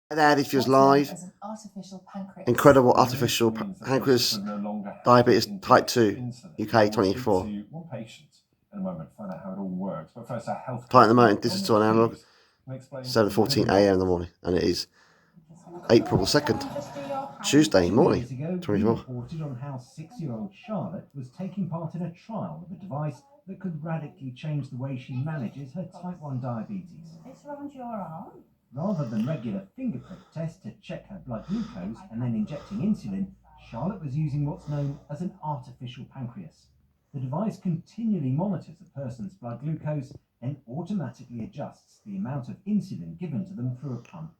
There, this feels live. Incredible artificial pancreas diabetes type 2, UK 24. Tighten the motor digital and analog, 7:14 AM in the morning, and it is April the 2nd, Tuesday morning, 24. Reported on how 6-year-old Charlotte was taking part in a trial of a device that could radically change the way she manages her type 1 diabetes. It's around your arm. Rather than regular finger prick tests to check her blood glucose and then injecting insulin, Charlotte was using what's known as an artificial pancreas. The device continually monitors a person's blood glucose and automatically adjusts the amount of insulin given to them through a pump.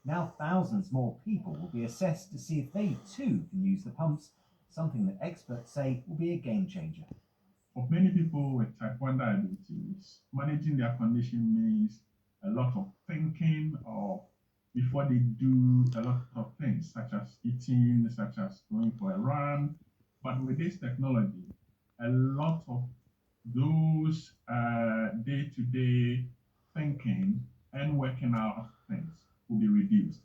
Now thousands more people will be assessed to see if they too can use the pumps, something that experts say will be a game changer. For many people with type 1 diabetes, managing their condition means a lot of thinking or before they do a lot of things, such as eating, such as going for a run. But with this technology, a lot of those day-to-day thinking and working out things will be reduced.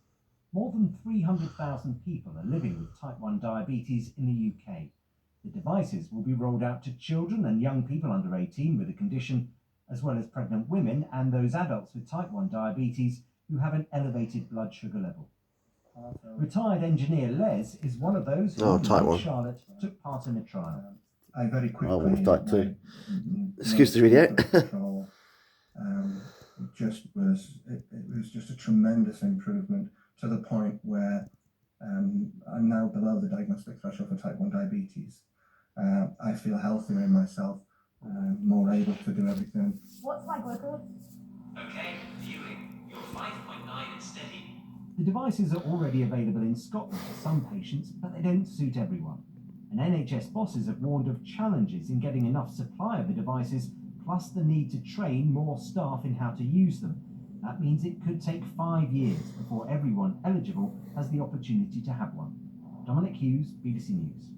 More than 300,000 people are living with type 1 diabetes in the UK. The devices will be rolled out to children and young people under 18 with the condition, as well as pregnant women and those adults with type 1 diabetes who have an elevated blood sugar level. Retired engineer Les is one of those who, like Charlotte, took part in the trial. I very quickly type 2. Excuse the video. It was just a tremendous improvement to the point where I'm now below the diagnostic threshold for type 1 diabetes. I feel healthier in myself, more able to do everything. What's my glucose? Okay, viewing. You're 5.9 and steady. The devices are already available in Scotland for some patients, but they don't suit everyone. And NHS bosses have warned of challenges in getting enough supply of the devices, plus the need to train more staff in how to use them. That means it could take 5 years before everyone eligible has the opportunity to have one. Dominic Hughes, BBC News.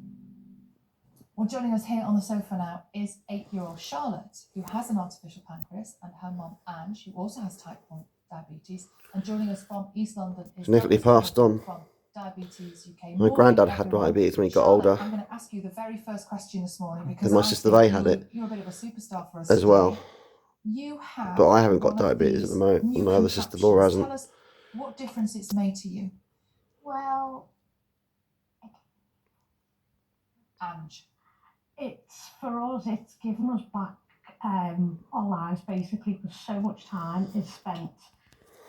Well, joining us here on the sofa now is 8-year-old Charlotte, who has an artificial pancreas, and her mum Ange, who also has type 1 diabetes. And joining us from East London is significantly passed on. From Diabetes UK. My granddad had diabetes when he got older. I'm going to ask you the very first question this morning because my sister Ray had it. You're a bit of a superstar for us as well. You have, but I haven't got diabetes at the moment. My other sister Laura hasn't. Tell us what difference it's made to you. Well, Ange. It's for us, it's given us back our lives basically, because so much time is spent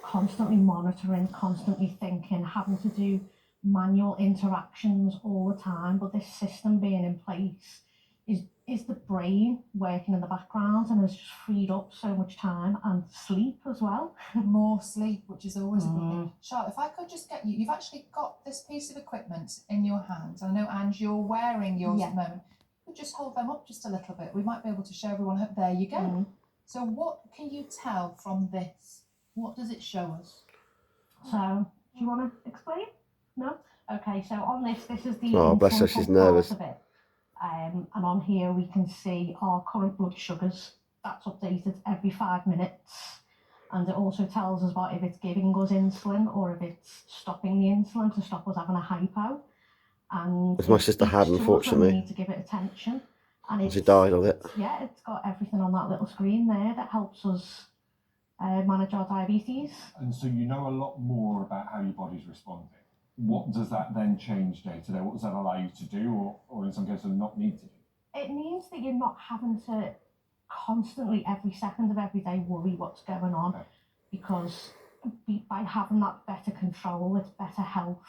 constantly monitoring, constantly thinking, having to do manual interactions all the time. But this system being in place is the brain working in the background and has just freed up so much time, and sleep as well. More sleep, which is always a good thing. Charlotte, if I could just get you've actually got this piece of equipment in your hands. I know, Ange, you're wearing yours at the moment. We'll just hold them up just a little bit. We might be able to show everyone. There you go. So what can you tell from this? What does it show us? So, do you want to explain? No? Okay, so on this is the bless her, she's nervous. Of it. And on here we can see our current blood sugars. That's updated every 5 minutes. And it also tells us about if it's giving us insulin or if it's stopping the insulin to stop us having a hypo. And as my sister had, unfortunately. We need to give it attention. And she died of it. Yeah, it's got everything on that little screen there that helps us manage our diabetes. And so you know a lot more about how your body's responding. What does that then change day to day? What does that allow you to do, or in some cases not need to do? It means that you're not having to constantly, every second of every day, worry what's going on, because by having that better control, it's better health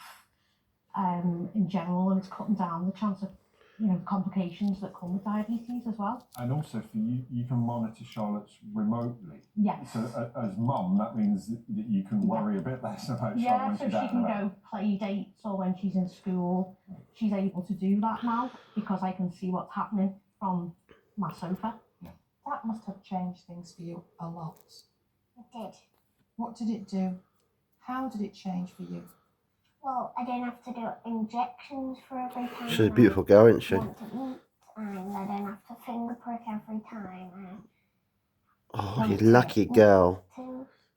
in general, and it's cutting down the chance of complications that come with diabetes as well. And also for you, you can monitor Charlotte's remotely. Yes. So as mum, that means that you can worry a bit less about Charlotte when she's out and about. Yeah, so she can go play dates, or when she's in school, she's able to do that now because I can see what's happening from my sofa. Yeah. That must have changed things for you a lot. it did. What did it do? How did it change for you? Well, I don't have to do injections for every time. She's a beautiful girl, isn't she? Want to eat, and I don't have to finger prick every time. Oh, you lucky girl.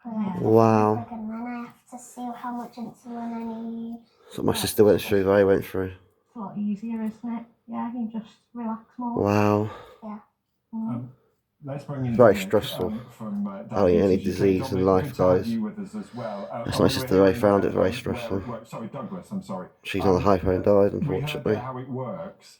Wow. And then I have to see how much insulin I need. That's what my sister went through, they went through. It's a lot easier, isn't it? Yeah, you just relax more. Wow. Yeah. Let's bring in Very Dominic, stressful. from I think any Diabetes UK. disease in Dominic, life, good to have guys. you with us as well. That's we my were sister, they hearing found there, it very where stressful. it works. Sorry, Douglas, I'm sorry. She's on the hypo and died, We heard unfortunately. there how it works.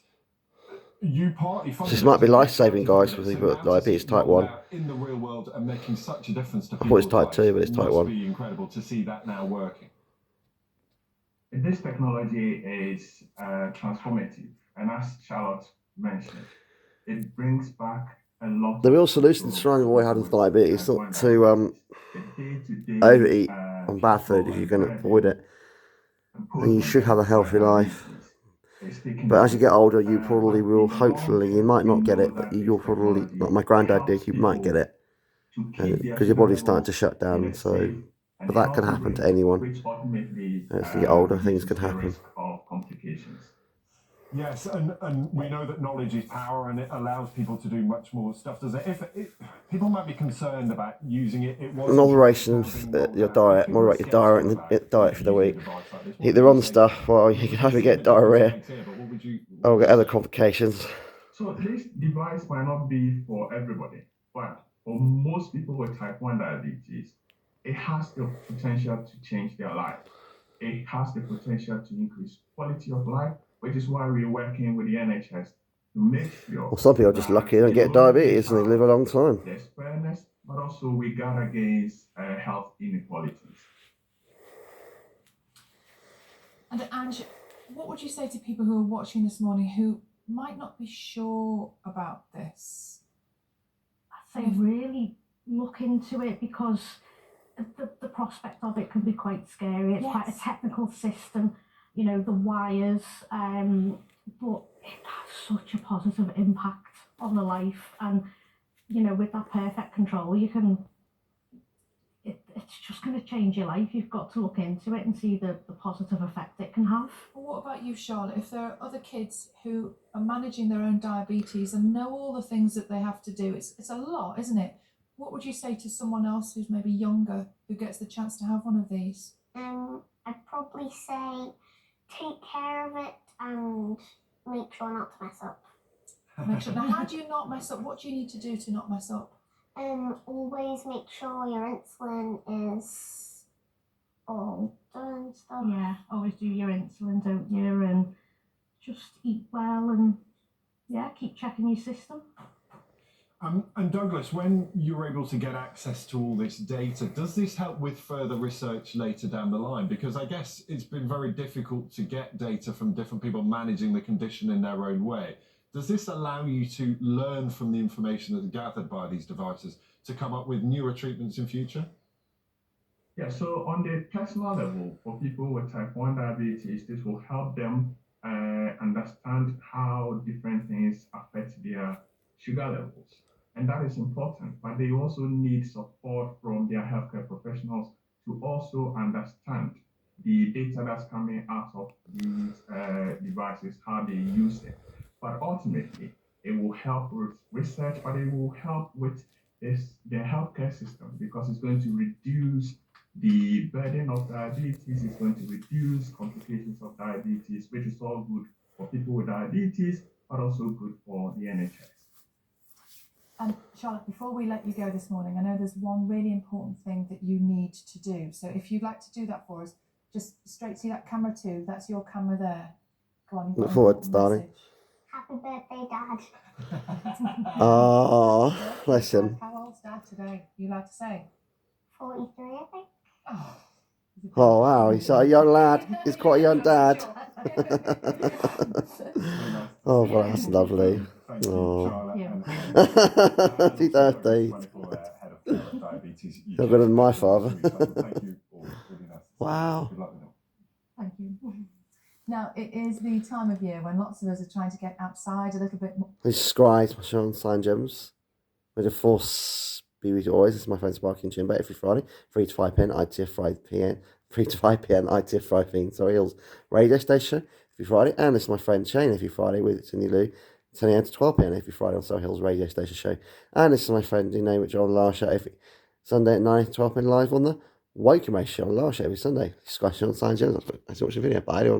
You partly funded This might be it, life-saving, guys, so with now people with to see diabetes it type roll 1. out in the real world and making such a difference to I thought it's people's type 2, but it's lives type must 1. be incredible to see that now working. This technology is transformative, and as Charlotte mentioned, it brings back a lot. The real solution to trying to avoid having diabetes is not to overeat on bad food if you can avoid it. And you should have a healthy life. But as you get older, you probably will, hopefully, you might not get it, but you'll probably, like my granddad did, you might get it. Because your body's starting to shut down, so, but that can happen to anyone. As you get older, things can happen. Yes, and we know that knowledge is power, and it allows people to do much more stuff. Does it? If people might be concerned about using it, Moderation of your diet, moderate your diet for the week. Eat the wrong stuff, or you can either get diarrhea or get other complications. So this device might not be for everybody, but for most people with type 1 diabetes, it has the potential to change their life. It has the potential to increase quality of life, which is why we're working with the NHS to make sure. Well, some people are just lucky and get diabetes and they live a long time. There's fairness, but also we guard against health inequalities. And Ange, what would you say to people who are watching this morning who might not be sure about this? I'd say really look into it, because the prospect of it can be quite scary. It's quite a technical system, you know, the wires, but it has such a positive impact on the life. And, you know, with that perfect control, you can, it's just going to change your life. You've got to look into it and see the positive effect it can have. Well, what about you, Charlotte? If there are other kids who are managing their own diabetes and know all the things that they have to do, it's a lot, isn't it? What would you say to someone else who's maybe younger who gets the chance to have one of these? I'd probably say take care of it and make sure not to mess up. Make sure. Now, how do you not mess up? What do you need to do to not mess up? Always make sure your insulin is all done and stuff. Yeah, always do your insulin, don't you? And just eat well and, yeah, keep checking your system. And Douglas, when you're able to get access to all this data, does this help with further research later down the line? Because I guess it's been very difficult to get data from different people managing the condition in their own way. Does this allow you to learn from the information that's gathered by these devices to come up with newer treatments in future? Yeah, so on the personal level, for people with type 1 diabetes, this will help them understand how different things affect their sugar levels. And that is important, but they also need support from their healthcare professionals to also understand the data that's coming out of these devices, how they use it. But ultimately, it will help with research, but it will help with the healthcare system, because it's going to reduce the burden of diabetes, it's going to reduce complications of diabetes, which is all good for people with diabetes, but also good for the NHS. And Charlotte, before we let you go this morning, I know there's one really important thing that you need to do. So if you'd like to do that for us, just straight to that camera too. That's your camera there. Go on. Look forward, darling. Happy birthday, Dad. Oh, bless him. How old's Dad today? You allowed to say? 43, I think. Oh, wow, he's a young lad. He's quite a young dad. Oh, well, that's lovely. Oh. Happy birthday. You're better than my father. Wow. Thank you. Now, it is the time of year when lots of us are trying to get outside a little bit more. Please subscribe to my channel, Sign Gems. With a force be with you always. This is my friend Sparky and Jimbo every Friday, 3 to 5 p.m. ITF 5 p.m. 3 to 5 p.m. ITF 5 p.m. Sorry, Hills radio station every Friday. And this is my friend Shane every Friday with Cindy Lou, 10 a.m. to 12 p.m. every Friday on Surrey Hills radio station show. And this is my friend, you name it, John Larsha, every Sunday at 9, 12 live on the Woking Race Show on Last Show every Sunday. Discussion on Science Journals. Thanks so much for the video. Bye everyone.